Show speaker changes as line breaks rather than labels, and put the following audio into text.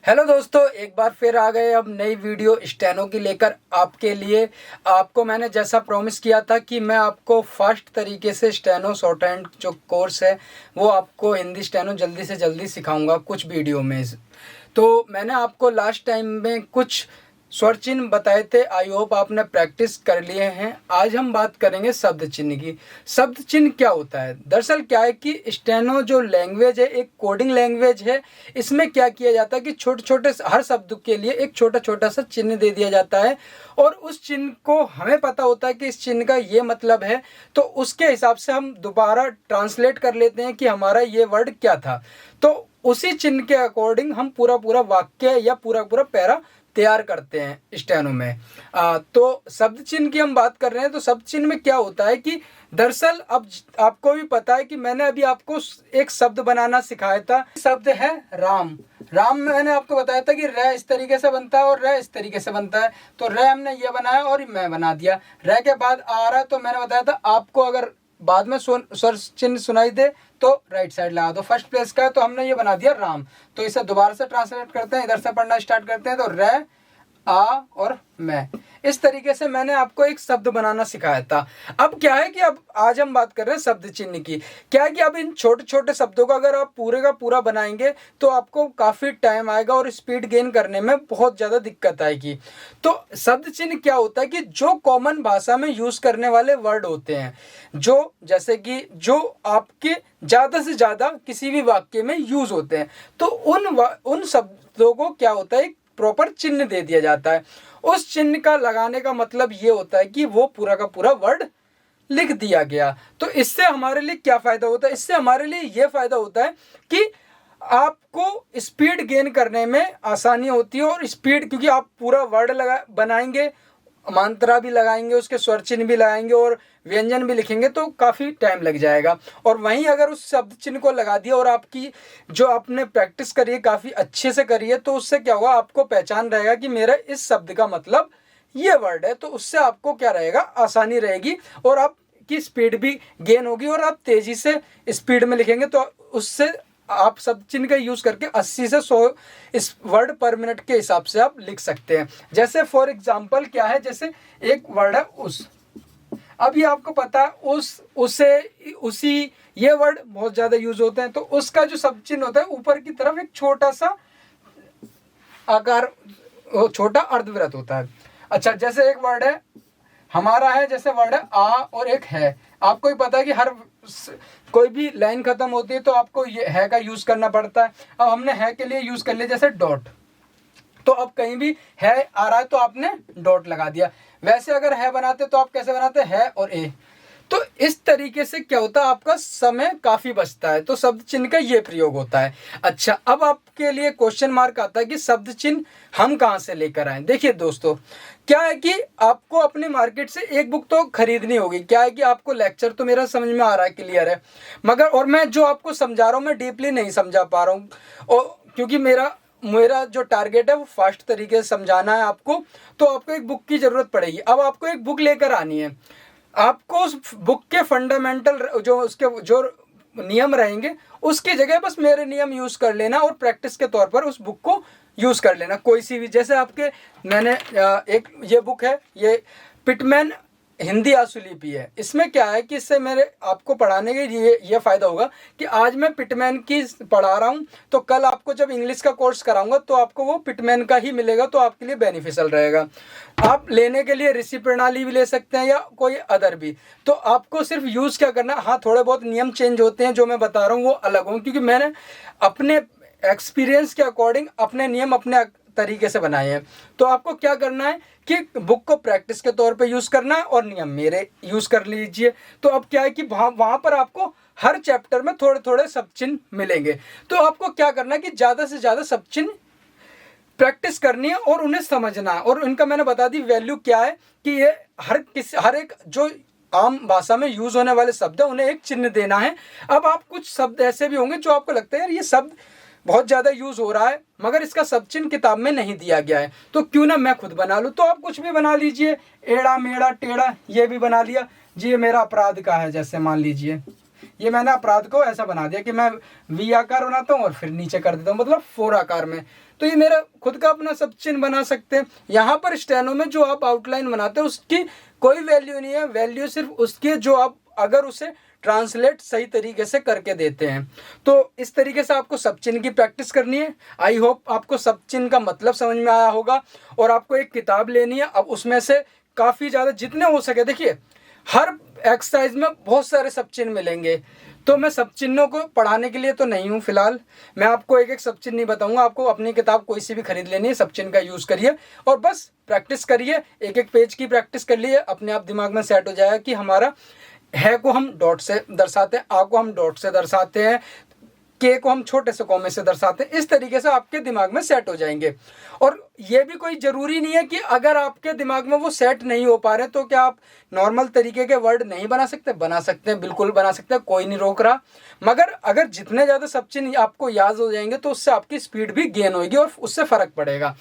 Hello दोस्तों, एक बार फिर आ गए अब नई वीडियो स्टेनो की लेकर आपके लिए। आपको मैंने जैसा प्रॉमिस किया था कि मैं आपको फास्ट तरीके से स्टेनो शॉर्ट हैंड जो कोर्स है वो आपको हिंदी स्टेनो जल्दी से जल्दी सिखाऊंगा कुछ वीडियो में। तो मैंने आपको लास्ट टाइम में कुछ स्वर चिन्ह बताए थे, आई होप आपने प्रैक्टिस कर लिए हैं। आज हम बात करेंगे शब्द चिन्ह की। शब्द चिन्ह क्या होता है? दरअसल क्या है कि स्टेनो जो लैंग्वेज है एक कोडिंग लैंग्वेज है। इसमें क्या किया जाता है कि छोटे छोटे हर शब्द के लिए एक छोटा छोटा सा चिन्ह दे दिया जाता है और उस चिन्ह को हमें पता होता है कि इस चिन्ह का ये मतलब है, तो उसके हिसाब से हम दोबारा ट्रांसलेट कर लेते हैं कि हमारा ये वर्ड क्या था। तो उसी चिन्ह के अकॉर्डिंग हम पूरा पूरा वाक्य या पूरा पूरा पैरा तैयार करते हैं स्टेनो में। तो शब्द चिन्ह की हम बात कर रहे हैं। तो शब्द चिन्ह में क्या होता है कि दरअसल अब आपको भी पता है कि मैंने अभी आपको एक शब्द बनाना सिखाया था। शब्द है राम। राम में मैंने आपको बताया था कि र इस तरीके से बनता है और र इस तरीके से बनता है। तो र हमने ये बनाया और मैं बना दिया। र के बाद आ रहा है तो मैंने बताया था आपको अगर बाद में स्वर चिन्ह सुनाई दे तो राइट साइड लगा दो। फर्स्ट प्लेस का है तो हमने ये बना दिया राम। तो इसे दोबारा से ट्रांसलेट करते हैं, इधर से पढ़ना स्टार्ट करते हैं। तो र, आ और मैं, इस तरीके से मैंने आपको एक शब्द बनाना सिखाया था। अब क्या है कि अब आज हम बात कर रहे हैं शब्द चिन्ह की। क्या है कि अब इन छोटे छोटे शब्दों का अगर आप पूरे का पूरा बनाएंगे तो आपको काफ़ी टाइम आएगा और स्पीड गेन करने में बहुत ज़्यादा दिक्कत आएगी। तो शब्द चिन्ह क्या होता है कि जो कॉमन भाषा में यूज़ करने वाले वर्ड होते हैं, जो जैसे कि जो आपके ज़्यादा से ज़्यादा किसी भी वाक्य में यूज़ होते हैं, तो उन शब्दों को क्या होता है प्रॉपर चिन्ह दे दिया जाता है। उस चिन्ह का लगाने का मतलब ये होता है कि वो पूरा का पूरा वर्ड लिख दिया गया। तो इससे हमारे लिए क्या फ़ायदा होता है? इससे हमारे लिए ये फ़ायदा होता है कि आपको स्पीड गेन करने में आसानी होती है। और स्पीड, क्योंकि आप पूरा वर्ड बनाएंगे, मात्रा भी लगाएंगे, उसके स्वर चिन्ह भी लगाएंगे और व्यंजन भी लिखेंगे तो काफ़ी टाइम लग जाएगा। और वहीं अगर उस शब्द चिन्ह को लगा दिया और आपकी जो आपने प्रैक्टिस करी है काफ़ी अच्छे से करी है, तो उससे क्या होगा, आपको पहचान रहेगा कि मेरा इस शब्द का मतलब ये वर्ड है। तो उससे आपको क्या रहेगा, आसानी रहेगी और आपकी स्पीड भी गेन होगी और आप तेज़ी से स्पीड में लिखेंगे। तो उससे आप शब्द चिन्ह का यूज़ करके 80 से 100 इस वर्ड पर मिनट के हिसाब से आप लिख सकते हैं। जैसे फॉर एग्जांपल क्या है, जैसे एक वर्ड है उस। अब ये आपको पता है उस, उसे, उसी, ये वर्ड बहुत ज़्यादा यूज होते हैं। तो उसका जो शब्द चिन्ह होता है ऊपर की तरफ एक छोटा सा आकार, छोटा अर्धवृत्त होता है। अच्छा, जैसे एक वर्ड है हमारा है, जैसे वर्ड है आ और एक है। आपको ही पता है कि हर कोई भी लाइन खत्म होती है तो आपको ये है का यूज करना पड़ता है। अब हमने है के लिए यूज कर लिया जैसे डॉट। तो अब कहीं भी है आ रहा है तो आपने डॉट लगा दिया। वैसे अगर है बनाते तो आप कैसे बनाते, है और ए। तो इस तरीके से क्या होता है, आपका समय काफी बचता है। तो शब्द चिन्ह का ये प्रयोग होता है। अच्छा, अब आपके लिए क्वेश्चन मार्क आता है कि शब्द चिन्ह हम कहाँ से लेकर आए। देखिए दोस्तों, क्या है कि आपको अपने मार्केट से एक बुक तो खरीदनी होगी। क्या है कि आपको लेक्चर तो मेरा समझ में आ रहा है, क्लियर है, मगर और मैं जो आपको समझा रहा हूँ मैं डीपली नहीं समझा पा रहा हूँ, और क्योंकि मेरा जो टारगेट है वो फास्ट तरीके से समझाना है आपको। तो आपको एक बुक की ज़रूरत पड़ेगी। अब आपको एक बुक लेकर आनी है। आपको उस बुक के फंडामेंटल जो उसके जो नियम रहेंगे उसकी जगह बस मेरे नियम यूज़ कर लेना और प्रैक्टिस के तौर पर उस बुक को यूज़ कर लेना। कोई सी भी, जैसे आपके मैंने एक ये बुक है, ये पिटमैन हिंदी आशुलिपि है। इसमें क्या है कि इससे मेरे आपको पढ़ाने के लिए ये फ़ायदा होगा कि आज मैं पिटमैन की पढ़ा रहा हूँ तो कल आपको जब इंग्लिश का कोर्स कराऊंगा तो आपको वो पिटमैन का ही मिलेगा, तो आपके लिए बेनिफिशियल रहेगा। आप लेने के लिए ऋषि प्रणाली भी ले सकते हैं या कोई अदर भी। तो आपको सिर्फ यूज़ क्या करना, हाँ थोड़े बहुत नियम चेंज होते हैं जो मैं बता रहा हूँ वो अलग हों, क्योंकि मैंने अपने एक्सपीरियंस के अकॉर्डिंग अपने नियम अपने तरीके से बनाए हैं। तो आपको क्या करना है कि बुक को प्रैक्टिस के तौर पे यूज़ करना है और नियम मेरे यूज़ कर लीजिए। तो अब क्या है कि वहाँ पर आपको हर चैप्टर में थोड़े थोड़े सब चिन्ह मिलेंगे। तो आपको क्या करना है कि ज़्यादा से ज़्यादा सब चिन्ह प्रैक्टिस करनी है और उन्हें समझना है। और इनका मैंने बता दी वैल्यू क्या है कि ये हर एक जो आम भाषा में यूज़ होने वाले शब्द है उन्हें एक चिन्ह देना है। अब आप कुछ शब्द ऐसे भी होंगे जो आपको लगता है यार ये शब्द बहुत ज़्यादा यूज़ हो रहा है मगर इसका सब चिन्ह किताब में नहीं दिया गया है, तो क्यों ना मैं खुद बना लूँ। तो आप कुछ भी बना लीजिए, एड़ा मेड़ा टेढ़ा ये भी बना लिया जी। ये मेरा अपराध का है, जैसे मान लीजिए ये मैंने अपराध को ऐसा बना दिया कि मैं वी आकार बनाता हूँ और फिर नीचे कर देता हूँ, मतलब 4 आकार में। तो ये मेरा खुद का अपना सब चिन्ह बना सकते हैं। यहाँ पर स्टेनो में जो आप आउटलाइन बनाते हैं उसकी कोई वैल्यू नहीं है, वैल्यू सिर्फ उसकी जो आप अगर उसे ट्रांसलेट सही तरीके से करके देते हैं। तो इस तरीके से आपको सब चिन्ह की प्रैक्टिस करनी है। आई होप आपको सब चिन्ह का मतलब समझ में आया होगा। और आपको एक किताब लेनी है, अब उसमें से काफ़ी ज़्यादा जितने हो सके, देखिए हर एक्सरसाइज में बहुत सारे सब चिन्ह मिलेंगे, तो मैं सब चिन्हों को पढ़ाने के लिए तो नहीं हूँ फिलहाल, मैं आपको एक एक सब चिन्ह नहीं बताऊंगा। आपको अपनी किताब कोई सी भी खरीद लेनी है, सब चिन्ह का यूज़ करिए और बस प्रैक्टिस करिए। एक एक पेज की प्रैक्टिस कर लिए, अपने आप दिमाग में सेट हो जाएगा कि हमारा है को हम डॉट से दर्शाते हैं, आ को हम डॉट से दर्शाते हैं, के को हम छोटे से कॉमे से दर्शाते हैं। इस तरीके से आपके दिमाग में सेट हो जाएंगे। और ये भी कोई ज़रूरी नहीं है कि अगर आपके दिमाग में वो सेट नहीं हो पा रहे तो क्या आप नॉर्मल तरीके के वर्ड नहीं बना सकते? बना सकते हैं, बिल्कुल बना सकते हैं, कोई नहीं रोक रहा। मगर अगर जितने ज़्यादा सब चिन्ह आपको याद हो जाएंगे तो उससे आपकी स्पीड भी गेन होगी और उससे फ़र्क पड़ेगा।